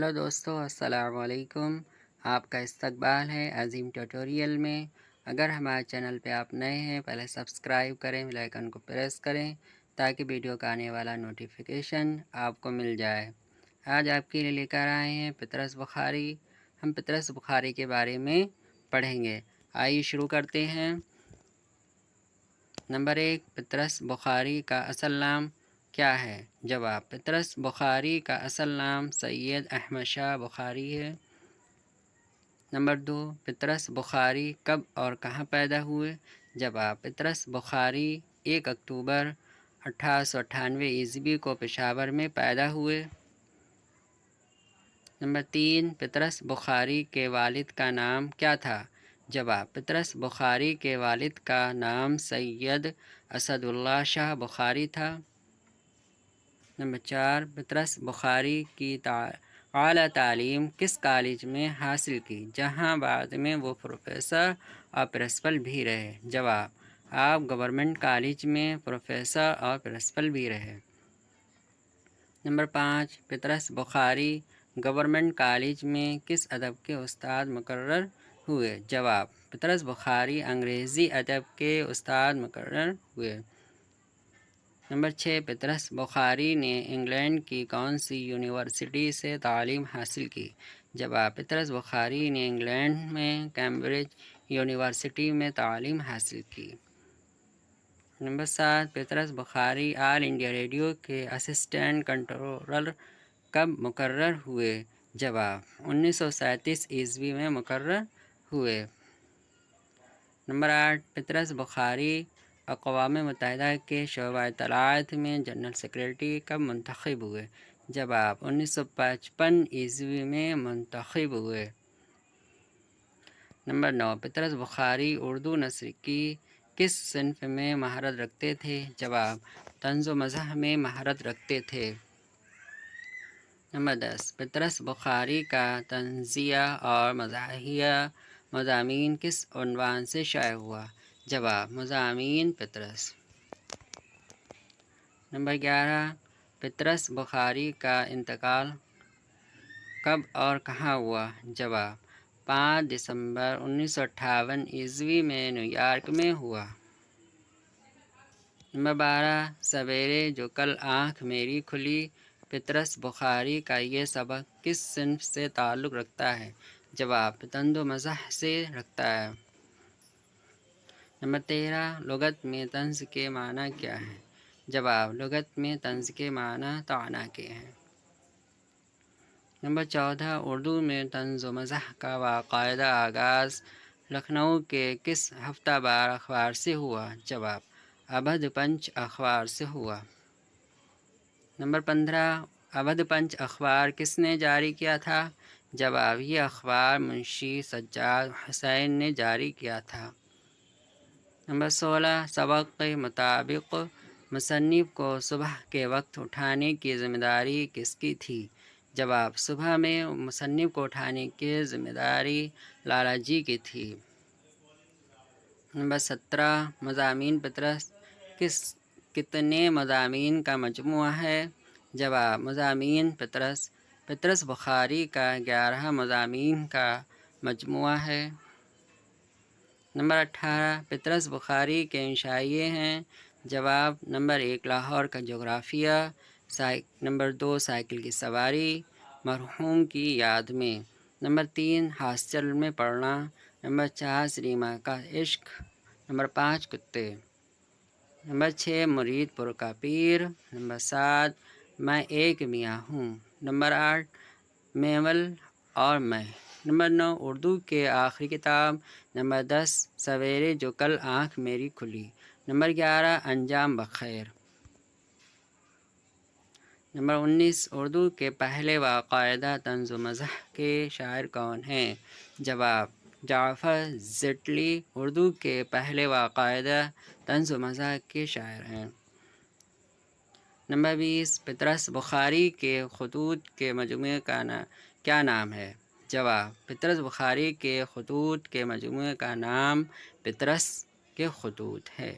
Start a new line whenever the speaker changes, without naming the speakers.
Hello دوستو، السلام علیکم۔ آپ کا استقبال ہے عظیم ٹیوٹوریل میں۔ اگر ہمارے چینل پہ آپ نئے ہیں، پہلے سبسکرائب کریں، بیل آئیکن کو پریس کریں تاکہ ویڈیو کا آنے والا نوٹیفیکیشن آپ کو مل جائے۔ آج آپ کے لیے لے کر آئے ہیں پطرس بخاری۔ ہم پطرس بخاری کے بارے میں پڑھیں گے۔ آئیے شروع کرتے ہیں۔ نمبر 1، پطرس بخاری کا اصل نام کیا ہے؟ جواب: پطرس بخاری کا اصل نام سید احمد شاہ بخاری ہے۔ نمبر 2، پطرس بخاری کب اور کہاں پیدا ہوئے؟ جواب: پطرس بخاری 1 اکتوبر 1898 عیسوی کو پشاور میں پیدا ہوئے۔ نمبر 3، پطرس بخاری کے والد کا نام کیا تھا؟ جواب: پطرس بخاری کے والد کا نام سید اسد اللہ شاہ بخاری تھا۔ نمبر 4، پطرس بخاری کی اعلیٰ تعلیم کس کالج میں حاصل کی جہاں بعد میں وہ پروفیسر اور پرنسپل بھی رہے؟ جواب: آپ گورنمنٹ کالج میں پروفیسر اور پرنسپل بھی رہے۔ نمبر 5، پطرس بخاری گورنمنٹ کالج میں کس ادب کے استاد مقرر ہوئے؟ جواب: پطرس بخاری انگریزی ادب کے استاد مقرر ہوئے۔ نمبر 6، پطرس بخاری نے انگلینڈ کی کون سی یونیورسٹی سے تعلیم حاصل کی؟ جواب: پطرس بخاری نے انگلینڈ میں کیمبرج یونیورسٹی میں تعلیم حاصل کی۔ نمبر 7، پطرس بخاری آل انڈیا ریڈیو کے اسسٹنٹ کنٹرولر کب مقرر ہوئے؟ جواب: 1937 عیسوی میں مقرر ہوئے۔ نمبر 8، پطرس بخاری اقوام متحدہ کے شعبہ اطلاعات میں جنرل سیکرٹری کب منتخب ہوئے؟ جواب: 1955 عیسوی میں منتخب ہوئے۔ نمبر 9، پطرس بخاری اردو نثر کی کس صنف میں مہارت رکھتے تھے؟ جواب: طنز و مزاح میں مہارت رکھتے تھے۔ نمبر 10، پطرس بخاری کا طنزیہ اور مزاحیہ مضامین کس عنوان سے شائع ہوا؟ جواب: مضامین پطرس۔ نمبر 11، پطرس بخاری کا انتقال کب اور کہاں ہوا؟ جواب: 5 دسمبر 1958 عیسوی میں نیویارک میں ہوا۔ نمبر 12، سویرے جو کل آنکھ میری کھلی پطرس بخاری کا یہ سبق کس صنف سے تعلق رکھتا ہے؟ جواب: طنز و مزاح سے رکھتا ہے۔ نمبر 13، لغت میں طنز کے معنی کیا ہیں؟ جواب: لغت میں طنز کے معنی طعنہ کے ہیں۔ نمبر 14، اردو میں طنز و مزاح کا باقاعدہ آغاز لکھنؤ کے کس ہفتہ وار اخبار سے ہوا؟ جواب: اودھ پنچ اخبار سے ہوا۔ نمبر 15، اودھ پنچ اخبار کس نے جاری کیا تھا؟ جواب: یہ اخبار منشی سجاد حسین نے جاری کیا تھا۔ نمبر 16، سبق کے مطابق مصنف کو صبح کے وقت اٹھانے کی ذمہ داری کس کی تھی؟ جواب: صبح میں مصنف کو اٹھانے کی ذمہ داری لالا جی کی تھی۔ نمبر 17، مضامین پطرس کتنے مضامین کا مجموعہ ہے؟ جواب: مضامین پطرس پطرس بخاری کا 11 مضامین کا مجموعہ ہے۔ نمبر 18، پطرس بخاری کے انشائیے ہیں؟ جواب: نمبر 1، لاہور کا جغرافیہ۔ نمبر 2، سائیکل کی سواری مرحوم کی یاد میں۔ نمبر 3، ہاسٹل میں پڑھنا۔ نمبر 4، سلیما کا عشق۔ نمبر 5، کتے۔ نمبر 6، مرید پور کا پیر۔ نمبر 7، میں ایک میاں ہوں۔ نمبر 8، میول اور میں۔ نمبر 9، اردو کی آخری کتاب۔ نمبر 10، سویرے جو کل آنکھ میری کھلی۔ نمبر 11، انجام بخیر۔ نمبر 19، اردو کے پہلے باقاعدہ طنز و مزاح کے شاعر کون ہیں؟ جواب: جعفر زیٹلی اردو کے پہلے باقاعدہ طنز و مزاح کے شاعر ہیں۔ نمبر 20، پطرس بخاری کے خطوط کے مجموعے کا کیا نام ہے؟ جواب: پطرس بخاری کے خطوط کے مجموعے کا نام پطرس کے خطوط ہے۔